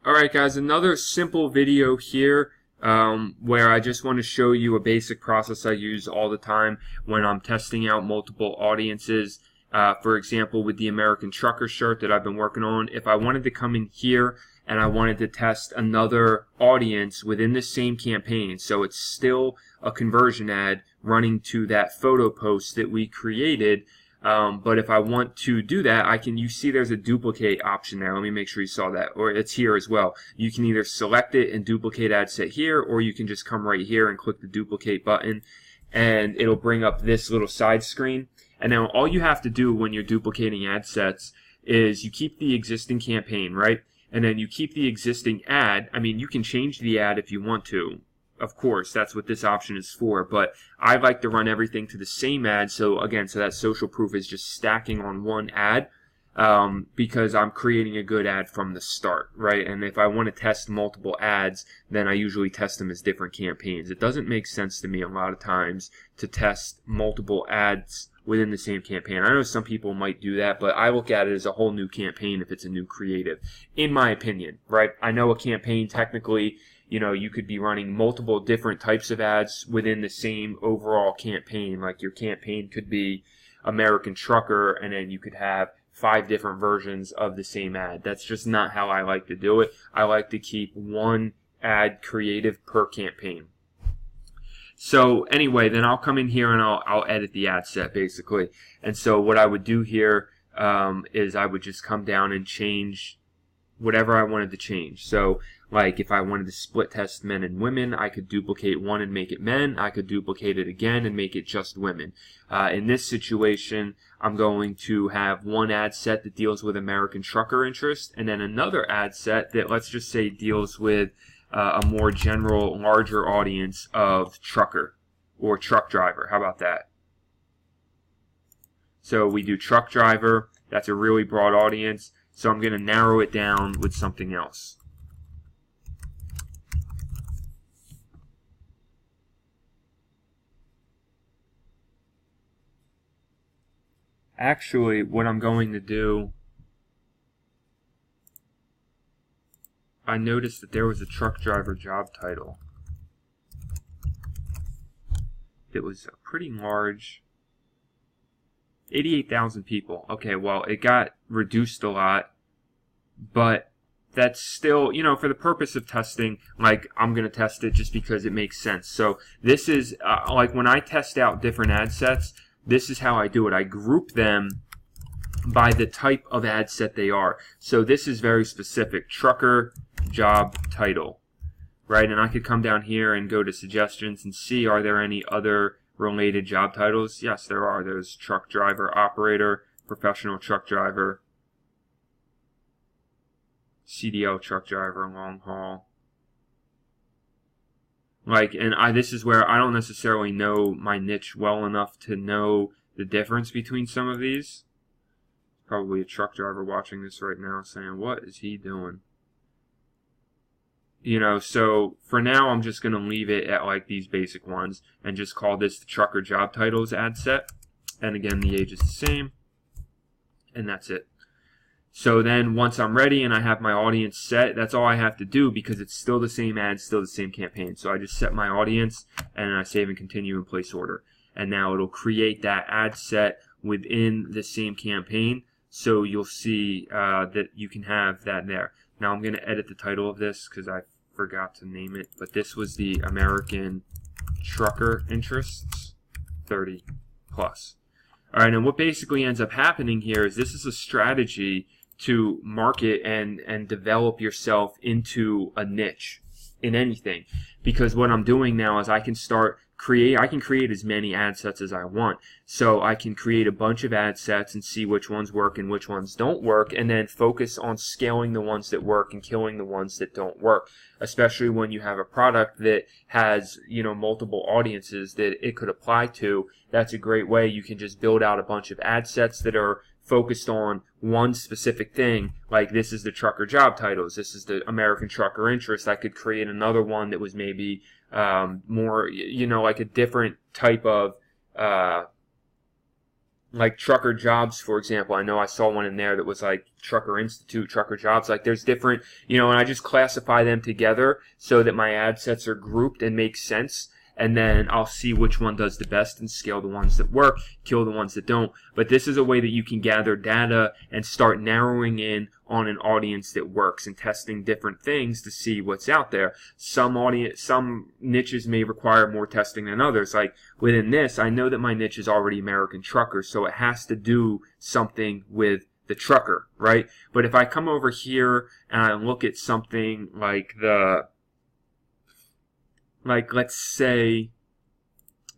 Alright guys, another simple video here where I just want to show you a basic process I use all the time when I'm testing out multiple audiences. For example, with the American Trucker shirt that I've been working on, if I wanted to come in here and I wanted to test another audience within the same campaign, so it's still a conversion ad running to that photo post that we created, but if I want to do that, you see there's a duplicate option there. Let me make sure you saw that, or it's here as well. You can either select it and duplicate ad set here, or you can just come right here and click the duplicate button, and it'll bring up this little side screen. And now all you have to do when you're duplicating ad sets is you keep the existing campaign, right? And then you keep the existing ad. I mean, you can change the ad if you want to. Of course, that's what this option is for, but I like to run everything to the same ad, so again, so that social proof is just stacking on one ad, because I'm creating a good ad from the start, right? And if I want to test multiple ads, then I usually test them as different campaigns. It doesn't make sense to me a lot of times to test multiple ads within the same campaign. I know some people might do that, but I look at it as a whole new campaign if it's a new creative, in my opinion, right? I know a campaign technically, you could be running multiple different types of ads within the same overall campaign. Like your campaign could be American Trucker, and then you could have 5 different versions of the same ad. That's just not how I like to do it. I like to keep one ad creative per campaign. So anyway, then I'll come in here and I'll edit the ad set basically. And so what I would do here is I would just come down and change whatever I wanted to change. So like if I wanted to split test men and women, I could duplicate one and make it men. I could duplicate it again and make it just women. In this situation, I'm going to have one ad set that deals with American Trucker interest, and then another ad set that, let's just say, deals with a more general, larger audience of trucker or truck driver. How about that? So we do truck driver. That's a really broad audience. So I'm going to narrow it down with something else. Actually, what I'm going to do, I noticed that there was a truck driver job title that was pretty large. 88,000 people. Okay, well, it got reduced a lot, but that's still, for the purpose of testing, like, I'm going to test it just because it makes sense. So this is, like, when I test out different ad sets, this is how I do it. I group them by the type of ad set they are. So this is very specific. Trucker job title, right? And I could come down here and go to suggestions and see, are there any other related job titles? Yes, there are. There's truck driver, operator, professional truck driver, CDL truck driver, long haul. Like, and this is where I don't necessarily know my niche well enough to know the difference between some of these. Probably a truck driver watching this right now saying, what is he doing? So for now, I'm just going to leave it at like these basic ones and just call this the trucker job titles ad set. And again, the age is the same. And that's it. So then once I'm ready and I have my audience set, that's all I have to do because it's still the same ad, still the same campaign. So I just set my audience and I save and continue and place order. And now it'll create that ad set within the same campaign. So you'll see that you can have that there. Now I'm going to edit the title of this because I forgot to name it. But this was the American Trucker Interests 30 plus. All right, and what basically ends up happening here is this is a strategy to market and develop yourself into a niche in anything. Because what I'm doing now is I can create as many ad sets as I want. So I can create a bunch of ad sets and see which ones work and which ones don't work, and then focus on scaling the ones that work and killing the ones that don't work. Especially when you have a product that has, multiple audiences that it could apply to. That's a great way. You can just build out a bunch of ad sets that are focused on one specific thing. Like this is the trucker job titles. This is the American Trucker interest. I could create another one that was maybe more, like a different type of like trucker jobs, for example. I know I saw one in there that was like Trucker Institute, trucker jobs. Like there's different, and I just classify them together so that my ad sets are grouped and make sense. And then I'll see which one does the best and scale the ones that work, kill the ones that don't. But this is a way that you can gather data and start narrowing in on an audience that works and testing different things to see what's out there. Some niches may require more testing than others. Like within this, I know that my niche is already American truckers, so it has to do something with the trucker, right? But if I come over here and I look at something like let's say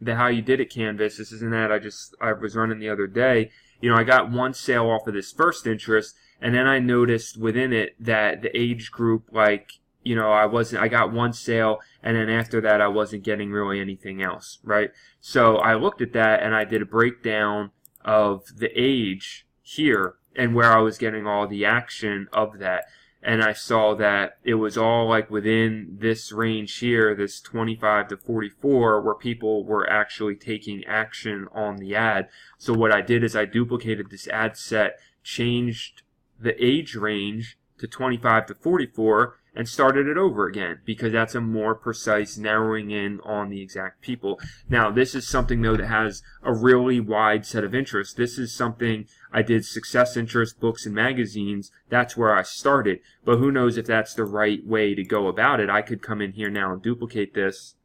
the How You Did It canvas, this is an ad I was running the other day. I got one sale off of this first interest, and then I noticed within it that the age group, I got one sale, and then after that I wasn't getting really anything else, right? So I looked at that and I did a breakdown of the age here and where I was getting all the action of that. And I saw that it was all like within this range here, this 25 to 44, where people were actually taking action on the ad. So what I did is I duplicated this ad set, changed the age range to 25 to 44, and started it over again, because that's a more precise narrowing in on the exact people. Now, this is something, though, that has a really wide set of interests. This is something I did success interest, books, and magazines. That's where I started. But who knows if that's the right way to go about it. I could come in here now and duplicate this,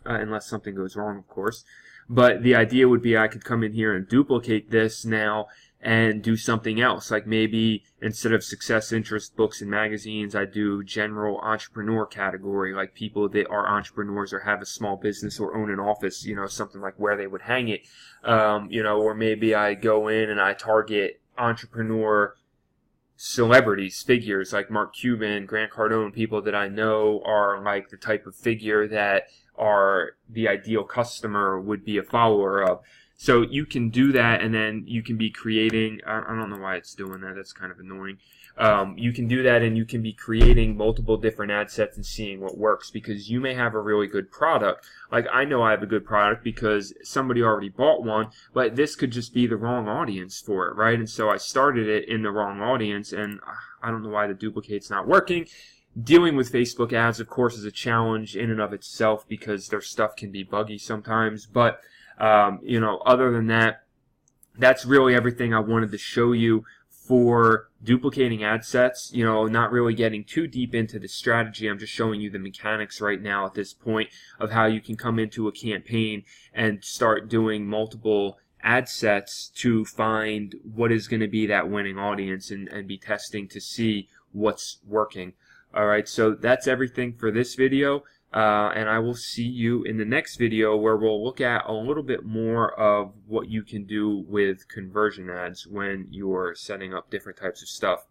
unless something goes wrong, of course. But the idea would be I could come in here and duplicate this now and do something else. Like maybe instead of success interest, books, and magazines, I do general entrepreneur category, like people that are entrepreneurs or have a small business or own an office, something like where they would hang it. Or maybe I go in and I target entrepreneur celebrities, figures like Mark Cuban, Grant Cardone, people that I know are like the type of figure that are the ideal customer would be a follower of. So you can do that, and then you can be creating, I don't know why it's doing that, that's kind of annoying. You can do that, and you can be creating multiple different ad sets and seeing what works, because you may have a really good product. Like I know I have a good product because somebody already bought one, but this could just be the wrong audience for it, right? And so I started it in the wrong audience, and I don't know why the duplicate's not working. Dealing with Facebook ads, of course, is a challenge in and of itself because their stuff can be buggy sometimes, but other than that, that's really everything I wanted to show you for duplicating ad sets. Not really getting too deep into the strategy. I'm just showing you the mechanics right now at this point of how you can come into a campaign and start doing multiple ad sets to find what is going to be that winning audience and be testing to see what's working. Alright, so that's everything for this video. And I will see you in the next video where we'll look at a little bit more of what you can do with conversion ads when you're setting up different types of stuff.